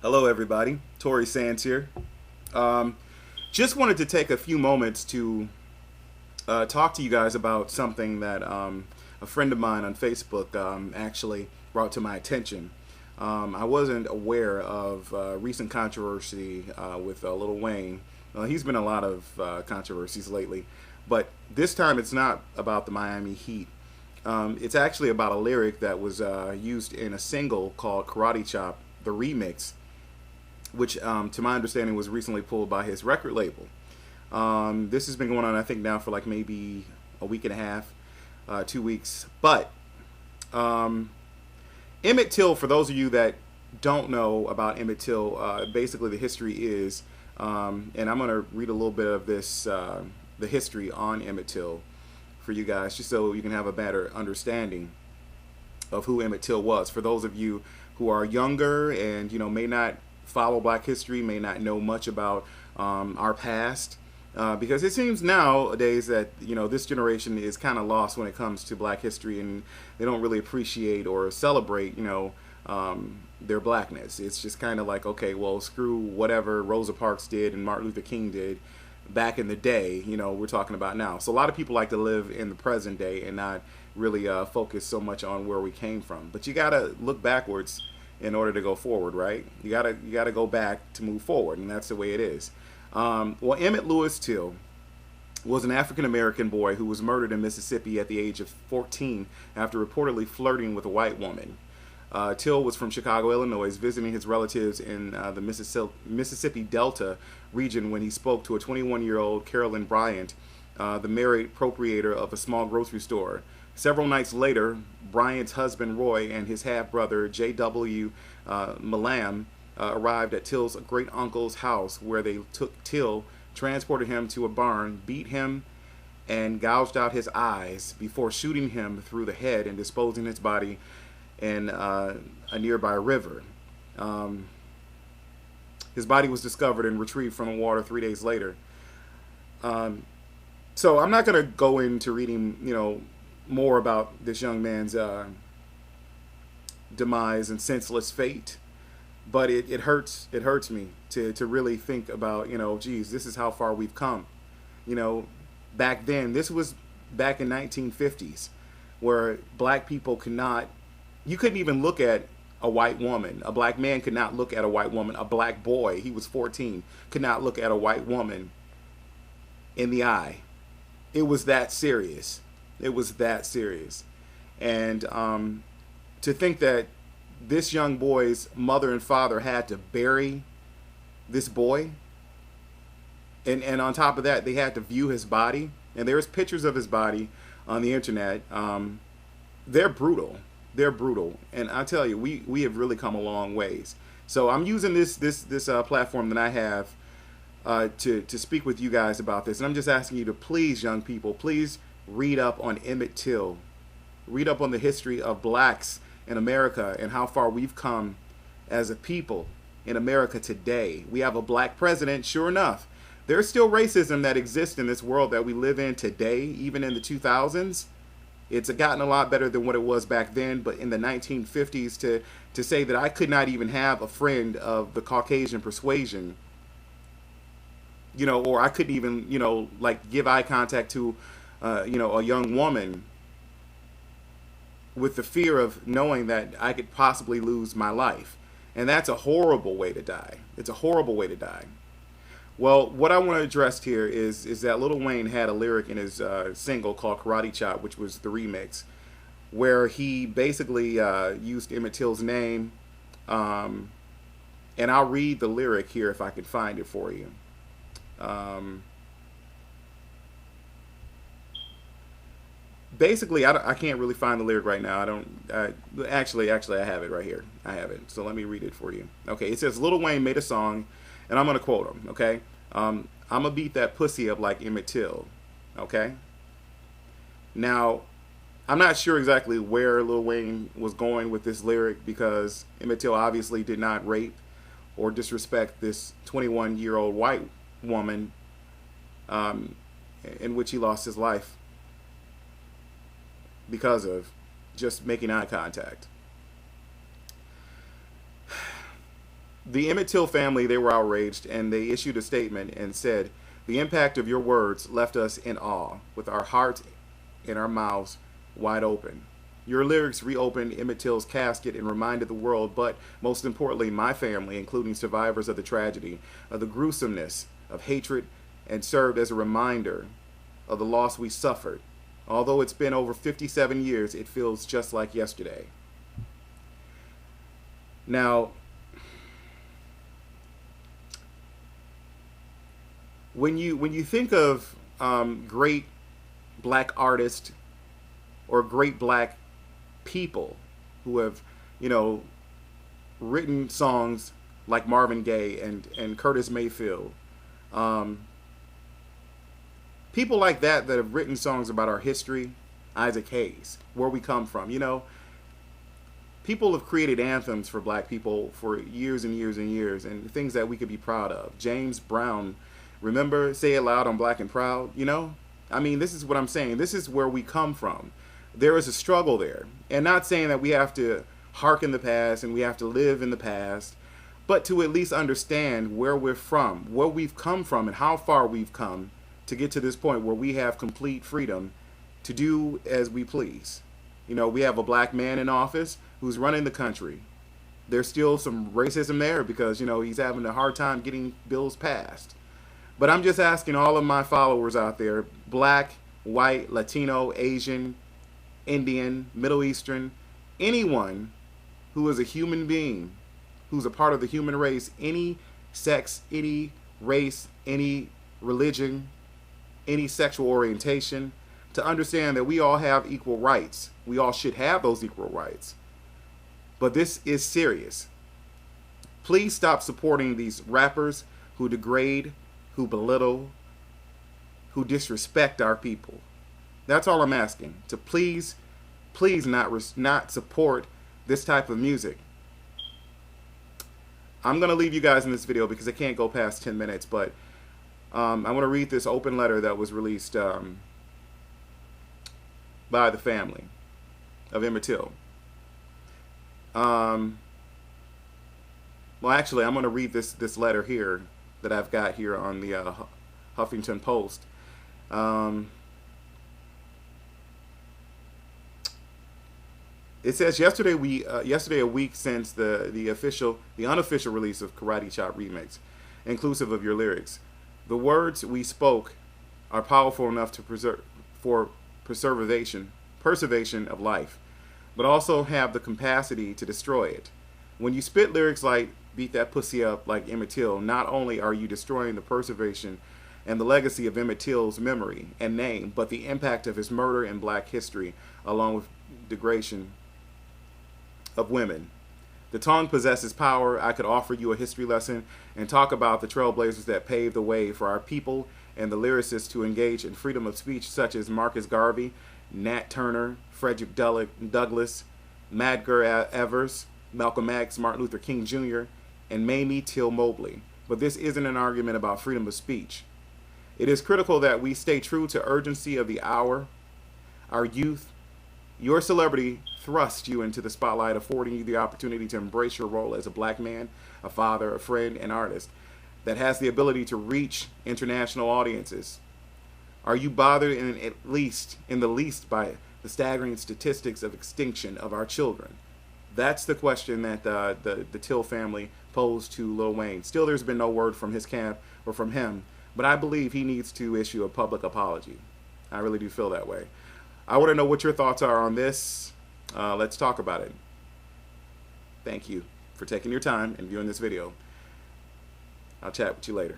Hello, everybody. Torre Sanz here. Um, just wanted to take a few moments to talk to you guys about something that a friend of mine on Facebook actually brought to my attention. I wasn't aware of recent controversy with Lil Wayne. He's been in a lot of controversies lately, but this time it's not about the Miami Heat. It's actually about a lyric that was used in a single called Karate Chop, the remix, which, to my understanding, was recently pulled by his record label. This has been going on, I think, now for like maybe a week and a half, 2 weeks. But Emmett Till, for those of you that don't know about Emmett Till, basically the history is, and I'm going to read a little bit of this, the history on Emmett Till for you guys, just so you can have a better understanding of who Emmett Till was. For those of you who are younger and may not follow Black history, may not know much about our past, because it seems nowadays that this generation is kind of lost when it comes to Black history, and they don't really appreciate or celebrate their blackness. It's just kind of like, okay, well, screw whatever Rosa Parks did and Martin Luther King did back in the day, we're talking about now. So a lot of people like to live in the present day and not really focus so much on where we came from. But you gotta look backwards in order to go forward, right? You gotta go back to move forward, and that's the way it is. Well, Emmett Lewis Till was an African American boy who was murdered in Mississippi at the age of 14 after reportedly flirting with a white woman. Till was from Chicago, Illinois, visiting his relatives in the Mississippi Delta region when he spoke to a 21-year-old Carolyn Bryant, the married proprietor of a small grocery store. Several nights later, Bryant's husband Roy and his half-brother J.W. Malam arrived at Till's great-uncle's house, where they took Till, transported him to a barn, beat him, and gouged out his eyes before shooting him through the head and disposing his body in a nearby river. His body was discovered and retrieved from the water 3 days later. So I'm not going to go into reading, more about this young man's demise and senseless fate, but it hurts. It hurts me to really think about, geez, this is how far we've come. Back then, this was back in 1950s, where black people could not, you couldn't even look at a white woman. A black man could not look at a white woman. A black boy, he was 14, could not look at a white woman in the eye. It was that serious. It was that serious. And to think that this young boy's mother and father had to bury this boy, and on top of that, they had to view his body, and there's pictures of his body on the internet. They're brutal. They're brutal, and I tell you, we have really come a long ways. So I'm using this platform that I have to speak with you guys about this, and I'm just asking you to please, young people, please read up on Emmett Till, read up on the history of blacks in America and how far we've come as a people in America today. We have a black president, sure enough. There's still racism that exists in this world that we live in today, even in the 2000s. It's gotten a lot better than what it was back then, but in the 1950s, to say that I could not even have a friend of the Caucasian persuasion, or I couldn't even, like give eye contact to, a young woman with the fear of knowing that I could possibly lose my life. And that's a horrible way to die. It's a horrible way to die. Well, what I want to address here is that Lil Wayne had a lyric in his single called Karate Chop, which was the remix, where he basically used Emmett Till's name. And I'll read the lyric here if I can find it for you. Basically, I can't really find the lyric right now. Actually, I have it right here. I have it. So let me read it for you. Okay, it says, Lil Wayne made a song, and I'm going to quote him, okay? I'm going to beat that pussy up like Emmett Till, okay? Now, I'm not sure exactly where Lil Wayne was going with this lyric, because Emmett Till obviously did not rape or disrespect this 21-year-old white woman, in which he lost his life because of just making eye contact. The Emmett Till family, they were outraged, and they issued a statement and said, "The impact of your words left us in awe, with our hearts and our mouths wide open. Your lyrics reopened Emmett Till's casket and reminded the world, but most importantly, my family, including survivors of the tragedy, of the gruesomeness of hatred, and served as a reminder of the loss we suffered. Although it's been over 57 years, it feels just like yesterday." Now, when you think of great black artists or great black people who have, you know, written songs like Marvin Gaye and Curtis Mayfield, people like that have written songs about our history, Isaac Hayes, where we come from, you know, people have created anthems for black people for years and years and years, and things that we could be proud of. James Brown, remember, Say It Loud, I'm Black and Proud, you know? I mean, this is what I'm saying. This is where we come from. There is a struggle there. And not saying that we have to harken the past and we have to live in the past, but to at least understand where we're from, where we've come from, and how far we've come to get to this point where we have complete freedom to do as we please. You know, we have a black man in office who's running the country. There's still some racism there because, you know, he's having a hard time getting bills passed. But I'm just asking all of my followers out there, black, white, Latino, Asian, Indian, Middle Eastern, anyone who is a human being, who's a part of the human race, any sex, any race, any religion, any sexual orientation, to understand that we all have equal rights. We all should have those equal rights. But this is serious. Please stop supporting these rappers who degrade, who belittle, who disrespect our people. That's all I'm asking. To please not support this type of music. I'm going to leave you guys in this video because I can't go past 10 minutes, but I want to read this open letter that was released by the family of Emmett Till. Well, actually, I'm going to read this letter here that I've got here on the Huffington Post. It says yesterday a week since the unofficial release of Karate Chop Remix, inclusive of your lyrics. The words we spoke are powerful enough to preservation of life, but also have the capacity to destroy it. When you spit lyrics like "beat that pussy up" like Emmett Till, not only are you destroying the preservation and the legacy of Emmett Till's memory and name, but the impact of his murder in black history, along with degradation of women. The tongue possesses power. I could offer you a history lesson and talk about the trailblazers that paved the way for our people and the lyricists to engage in freedom of speech, such as Marcus Garvey, Nat Turner, Frederick Douglass, Medgar Evers, Malcolm X, Martin Luther King Jr., and Mamie Till Mobley. But this isn't an argument about freedom of speech. It is critical that we stay true to urgency of the hour. Our youth, your celebrity thrust you into the spotlight, affording you the opportunity to embrace your role as a black man, a father, a friend, an artist that has the ability to reach international audiences. Are you bothered in the least by the staggering statistics of extinction of our children? That's the question that the Till family posed to Lil Wayne. Still, there's been no word from his camp or from him, but I believe he needs to issue a public apology. I really do feel that way. I want to know what your thoughts are on this. Let's talk about it. Thank you for taking your time and viewing this video. I'll chat with you later.